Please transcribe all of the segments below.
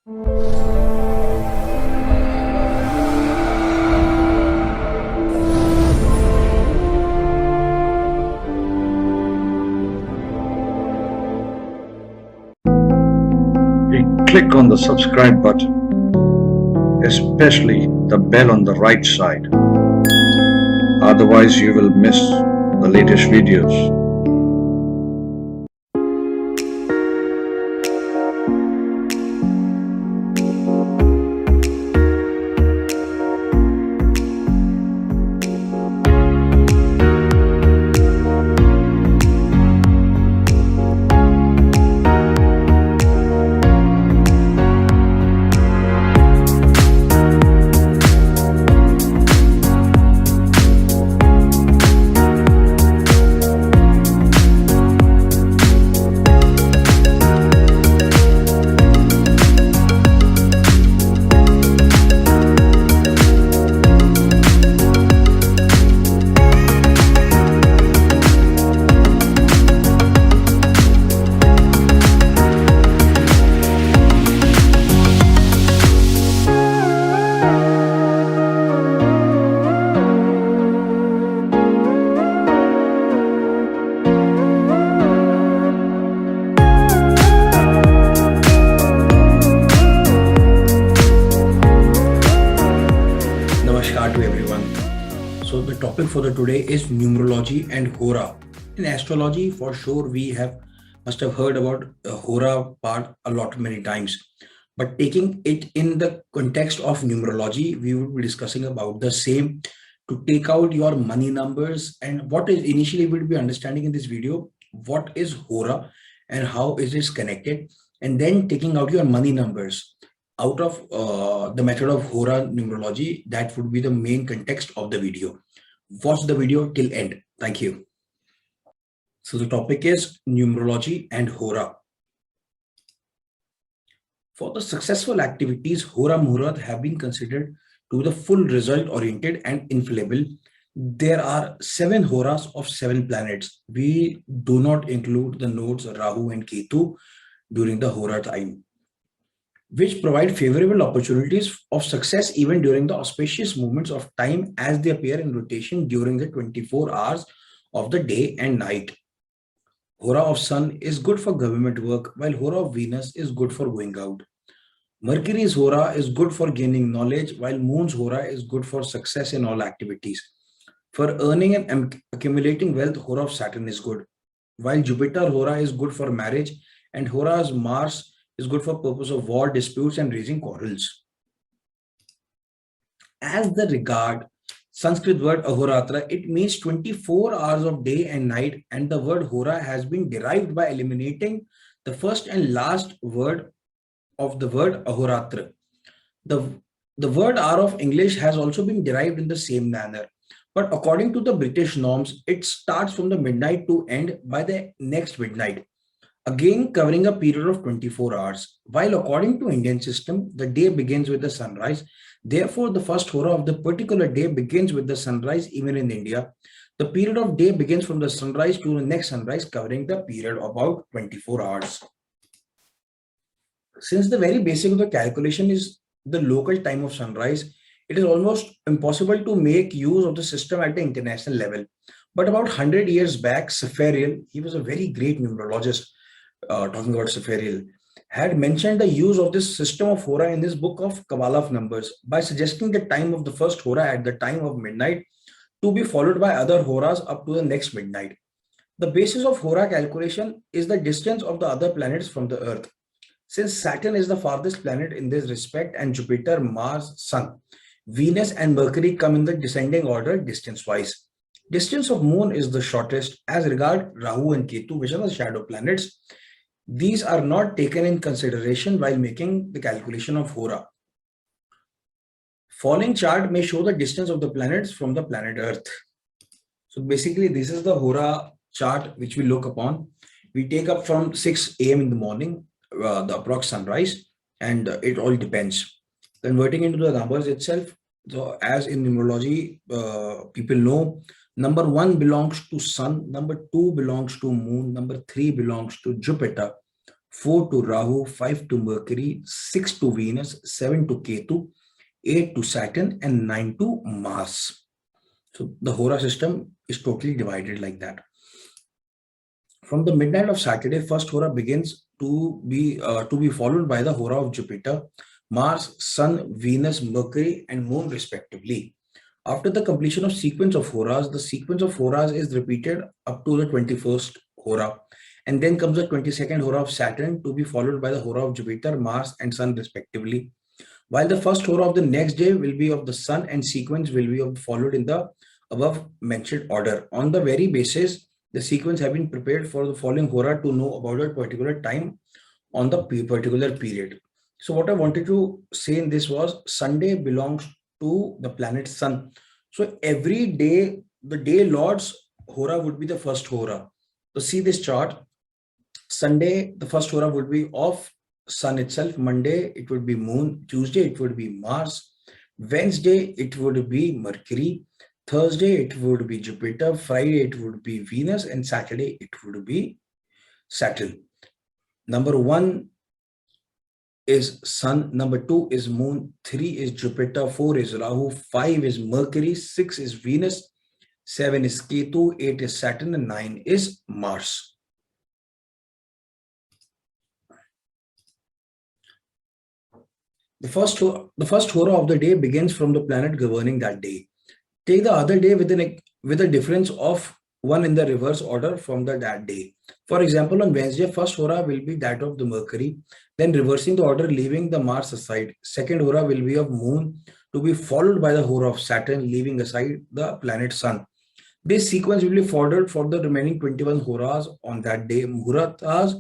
Click on the subscribe button, especially the bell on the right side. Otherwise, you will miss the latest videos. Namaskar to everyone. So the topic for the today is numerology and Hora. In astrology, for sure, must have heard about Hora part a lot many times. But taking it in the context of numerology, we will be discussing about the same to take out your money numbers and what is initially we will be understanding in this video, what is Hora and how is this connected, and then taking out your money numbers out of the method of Hora numerology. That would be the main context of the video. Watch the video till end. Thank you. So the topic is numerology and Hora. For the successful activities, Hora Muhurat have been considered to the full result oriented and infallible. There are 7 Horas of 7 planets. We do not include the nodes Rahu and Ketu during the Hora time, which provide favorable opportunities of success even during the auspicious moments of time as they appear in rotation during the 24 hours of the day and night. Hora of Sun is good for government work, while Hora of Venus is good for going out. Mercury's Hora is good for gaining knowledge, while Moon's Hora is good for success in all activities. For earning and accumulating wealth, Hora of Saturn is good, while Jupiter Hora is good for marriage, and Hora's Mars is good for purpose of war, disputes, and raising quarrels. As the regard Sanskrit word Ahoratra, it means 24 hours of day and night, and the word Hora has been derived by eliminating the first and last word of the word Ahoratra. The word hour of English has also been derived in the same manner, but according to the British norms, it starts from the midnight to end by the next midnight, again covering a period of 24 hours, while according to Indian system, the day begins with the sunrise. Therefore, the first Hora of the particular day begins with the sunrise. Even in India, the period of day begins from the sunrise to the next sunrise, covering the period of about 24 hours. Since the very basic of the calculation is the local time of sunrise, it is almost impossible to make use of the system at the international level. But about 100 years back, Safarial, he was a very great numerologist, talking about Safarial, had mentioned the use of this system of Hora in his book of Kabbalah of Numbers by suggesting the time of the first Hora at the time of midnight to be followed by other Horas up to the next midnight. The basis of Hora calculation is the distance of the other planets from the Earth. Since Saturn is the farthest planet in this respect, and Jupiter, Mars, Sun, Venus, and Mercury come in the descending order distance-wise. Distance of Moon is the shortest. As regard Rahu and Ketu, which are the shadow planets, these are not taken in consideration while making the calculation of Hora. Following chart may show the distance of the planets from the planet Earth. So basically, this is the Hora chart which we look upon. We take up from 6 a.m. in the morning, the approx sunrise, and it all depends. Converting into the numbers itself, so as in numerology, people know, number 1 belongs to Sun, number 2 belongs to Moon, number 3 belongs to Jupiter, 4 to Rahu, 5 to Mercury, 6 to Venus, 7 to Ketu, 8 to Saturn, and 9 to Mars. So the Hora system is totally divided like that. From the midnight of Saturday, first Hora begins to be followed by the Hora of Jupiter, Mars, Sun, Venus, Mercury, and Moon respectively. After the completion of sequence of Horas, the sequence of Horas is repeated up to the 21st Hora. And then comes the 22nd Hora of Saturn to be followed by the Hora of Jupiter, Mars, and Sun respectively. While the first Hora of the next day will be of the Sun and sequence will be followed in the above mentioned order. On the very basis, the sequence have been prepared for the following Hora to know about a particular time on the particular period. So what I wanted to say in this was Sunday belongs to the planet Sun. So every day, the day Lord's Hora would be the first Hora. So see this chart. Sunday, the first Hora would be of Sun itself. Monday, it would be Moon. Tuesday, it would be Mars. Wednesday, it would be Mercury. Thursday, it would be Jupiter. Friday, it would be Venus. And Saturday, it would be Saturn. Number 1 is Sun. Number 2 is Moon. 3 is Jupiter. 4 is Rahu. 5 is Mercury. 6 is Venus. 7 is Ketu. 8 is Saturn. And 9 is Mars. The first Hora of the day begins from the planet governing that day. Take the other day with a difference of 1 in the reverse order from that day. For example, on Wednesday, first Hora will be that of the Mercury, then reversing the order, leaving the Mars aside. Second Hora will be of Moon to be followed by the Hora of Saturn, leaving aside the planet Sun. This sequence will be followed for the remaining 21 Horas on that day. Muhurtas,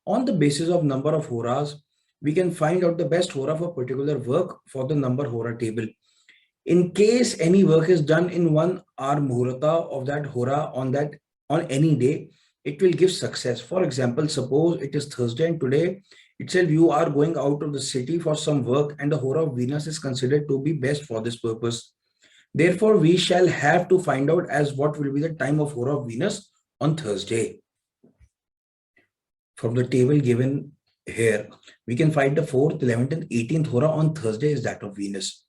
on the basis of number of Horas, we can find out the best Hora for particular work for the number Hora table. In case any work is done in 1 hour Muhurta of that Hora on any day, it will give success. For example, suppose it is Thursday and today itself you are going out of the city for some work and the Hora of Venus is considered to be best for this purpose. Therefore, we shall have to find out as what will be the time of Hora of Venus on Thursday. From the table given here, we can find the 4th, 11th and 18th Hora on Thursday is that of Venus.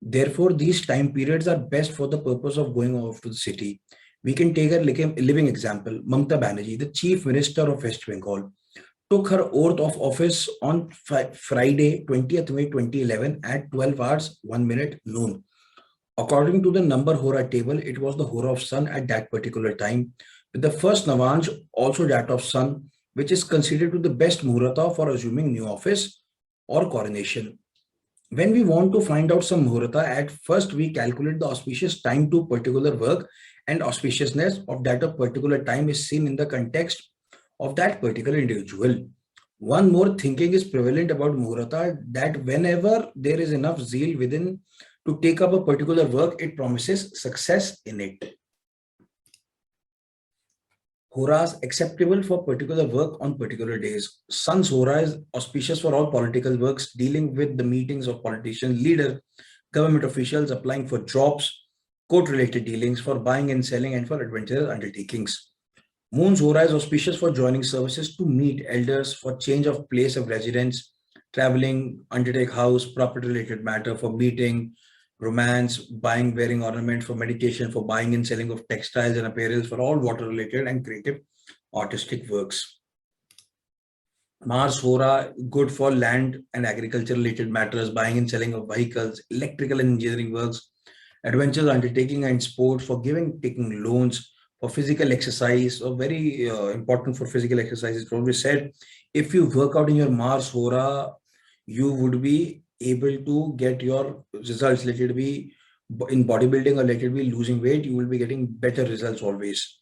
Therefore, these time periods are best for the purpose of going off to the city. We can take a living example. Mamata Banerjee, the Chief Minister of West Bengal, took her oath of office on Friday, 20th May 2011 at 12 hours 1 minute noon. According to the number Hora table, it was the Hora of Sun at that particular time, with the first Navanj also that of Sun, which is considered to the best Muhurta for assuming new office or coronation. When we want to find out some Muhurta, at first we calculate the auspicious time to particular work, and auspiciousness of that of particular time is seen in the context of that particular individual. One more thinking is prevalent about Muhurta, that whenever there is enough zeal within to take up a particular work, it promises success in it. Horas acceptable for particular work on particular days. Sun's Hora is auspicious for all political works dealing with the meetings of politicians, leaders, government officials applying for jobs, court-related dealings, for buying and selling, and for adventurous undertakings. Moon's Hora is auspicious for joining services to meet elders, for change of place of residence, traveling, undertake house, property-related matter, for meeting, romance, buying, wearing ornaments, for meditation, for buying and selling of textiles and apparels, for all water-related and creative artistic works. Mars Hora, good for land and agriculture-related matters, buying and selling of vehicles, electrical and engineering works, adventures, undertaking and sports, for taking loans, for physical exercise, or very important for physical exercise. It's always said, if you work out in your Mars Hora, you would be able to get your results. Let it be in bodybuilding or let it be losing weight, you will be getting better results always.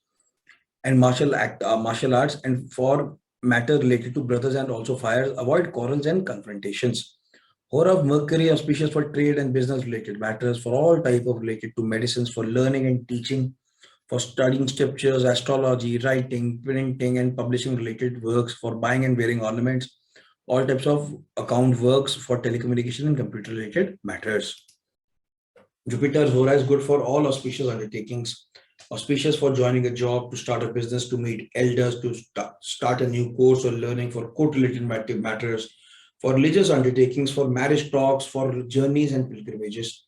And martial arts, and for matter related to brothers and also fires, avoid quarrels and confrontations. Hora of Mercury auspicious for trade and business related matters, for all type of related to medicines, for learning and teaching, for studying scriptures, astrology, writing, printing and publishing related works, for buying and wearing ornaments, all types of account works, for telecommunication and computer related matters. Jupiter's Hora is good for all auspicious undertakings. Auspicious for joining a job, to start a business, to meet elders, to start a new course or learning, for court-related matters, for religious undertakings, for marriage talks, for journeys and pilgrimages.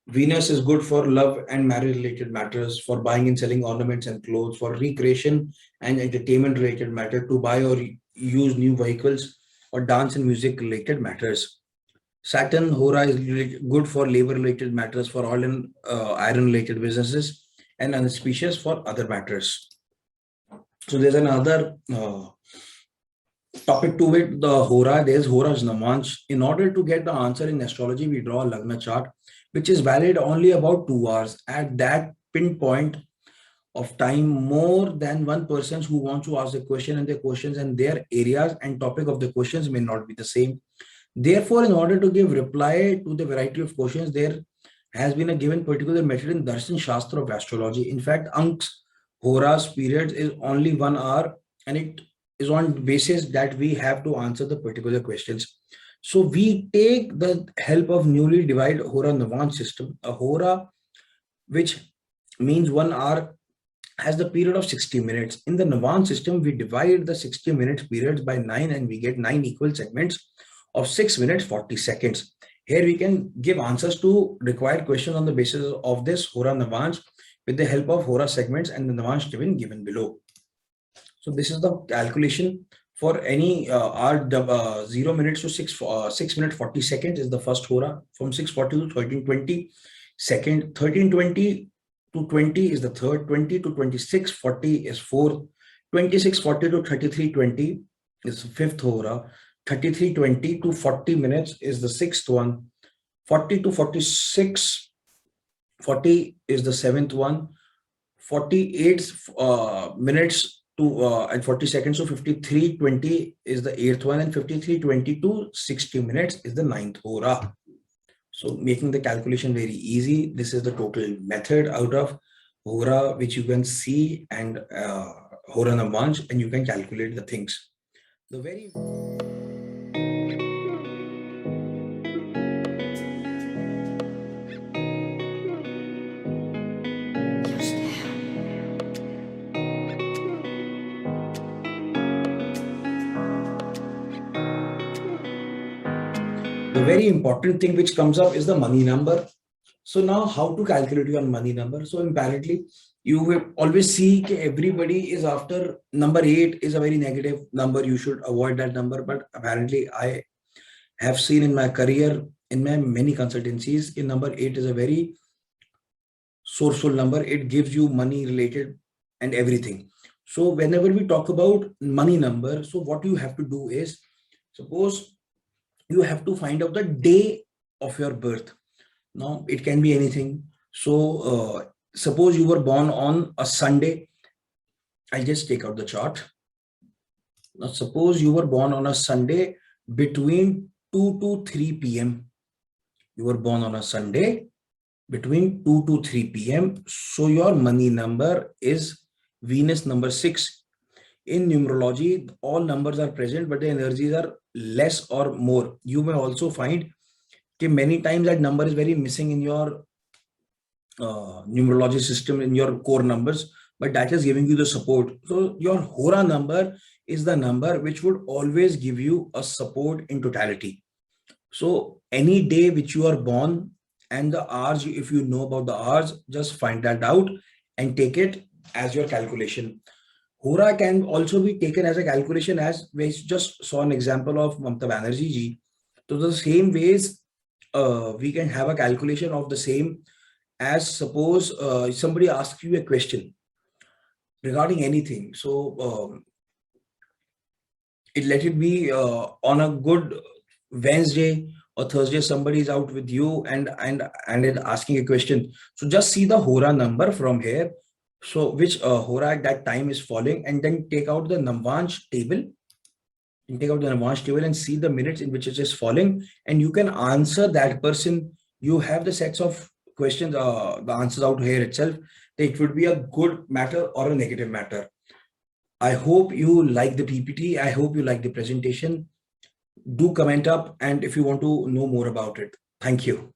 Venus is good for love and marriage related matters, for buying and selling ornaments and clothes, for recreation and entertainment related matter, to buy or use new vehicles, or dance and music related matters. Saturn Hora is good for labor related matters, for oil and iron related businesses, and unauspicious for other matters. So there's another topic to it, the Hora. There's Hora's Namanj. In order to get the answer in astrology, we draw a Lagna chart, which is valid only about 2 hours. At that pinpoint of time, more than one person who wants to ask a question, and their questions and their areas and topic of the questions may not be the same. Therefore, in order to give reply to the variety of questions, there has been a given particular method in Darshan Shastra of astrology. In fact, Ank's Hora's period is only 1 hour, and it is on basis that we have to answer the particular questions. So we take the help of newly divided Hora Navan system. A Hora, which means 1 hour, has the period of 60 minutes. In the Navan system, we divide the 60 minutes periods by 9, and we get 9 equal segments of 6 minutes 40 seconds. Here we can give answers to required questions on the basis of this Hora Navans with the help of Hora segments and the Navans given below. So this is the calculation for any hour 0 minutes to 6 minutes 40 seconds is the first Hora, from 6:40 to 13:20. Second, 13:20 to 20 is the third, 20 to 26:40 is fourth, 26:40 to 33:20 is the fifth Hora, 33:20 to 40 minutes is the sixth one, 40 to 46:40 is the seventh one, 48 minutes to and 40 seconds, so 53:20 is the eighth one, and 53:20 to 60 minutes is the ninth Hora. So making the calculation very easy, this is the total method out of Hora, which you can see, and Hora Navanj, and you can calculate the things. The very important thing which comes up is the money number. So now how to calculate your money number? So apparently you will always see that everybody is after number 8 is a very negative number. You should avoid that number. But apparently I have seen in my career, in my many consultancies, in number 8 is a very sourceful number. It gives you money related and everything. So whenever we talk about money number, so what you have to do is, suppose you have to find out the day of your birth. Now it can be anything. So suppose you were born on a Sunday. I'll just take out the chart. Now suppose you were born on a Sunday between 2 to 3 p.m. You were born on a Sunday between 2 to 3 p.m. So your money number is Venus number 6. In numerology, all numbers are present, but the energies are less or more. You may also find that many times that number is very missing in your numerology system, in your core numbers, but that is giving you the support. So your Hora number is the number which would always give you a support in totality. So any day which you are born and the hours, if you know about the hours, just find that out and take it as your calculation. Hora can also be taken as a calculation, as we just saw an example of Mamata Banerjee ji. So the same ways we can have a calculation of the same, as suppose somebody asks you a question regarding anything. So let it be on a good Wednesday or Thursday, somebody is out with you and asking a question. So just see the Hora number from here. So which Hora at that time is falling, and then take out the Navanj table. You take out the Navanj table and see the minutes in which it is falling, and you can answer that person. You have the sets of questions, the answers out here itself. It would be a good matter or a negative matter. I hope you like the PPT. I hope you like the presentation. Do comment up, and if you want to know more about it. Thank you.